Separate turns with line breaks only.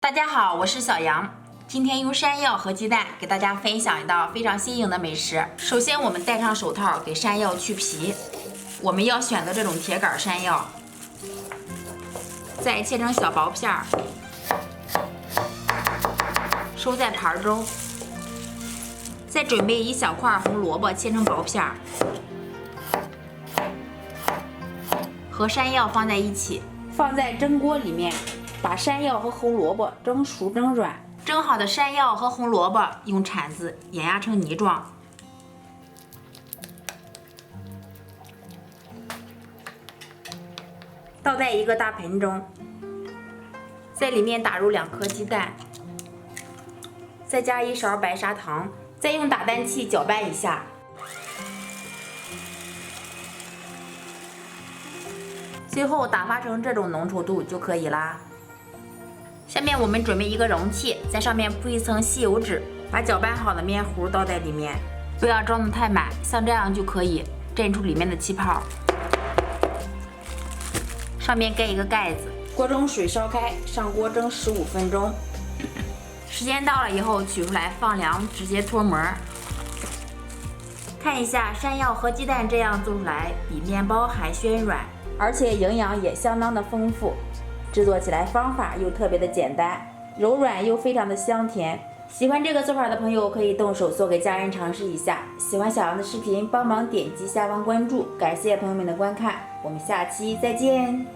大家好，我是小杨。今天用山药和鸡蛋给大家分享一道非常新颖的美食。首先，我们戴上手套给山药去皮。我们要选择这种铁杆山药，再切成小薄片儿，收在盘中。再准备一小块红萝卜，切成薄片儿，和山药放在一起，放在蒸锅里面。把山药和红萝卜蒸熟蒸软，蒸好的山药和红萝卜用铲子碾压成泥状，倒在一个大盆中，在里面打入2颗鸡蛋，再加1勺白砂糖，再用打蛋器搅拌一下。最后打发成这种浓稠度就可以啦。下面我们准备一个容器，在上面铺一层吸油纸，把搅拌好的面糊倒在里面，不要装得太满，像这样就可以震出里面的气泡。上面盖一个盖子，锅中水烧开，上锅蒸15分钟。时间到了以后取出来放凉，直接脱模。看一下山药和鸡蛋这样做出来，比面包还暄软，而且营养也相当的丰富。制作起来方法又特别的简单，柔软又非常的香甜。喜欢这个做法的朋友可以动手做给家人尝试一下。喜欢小杨的视频，帮忙点击下方关注，感谢朋友们的观看，我们下期再见。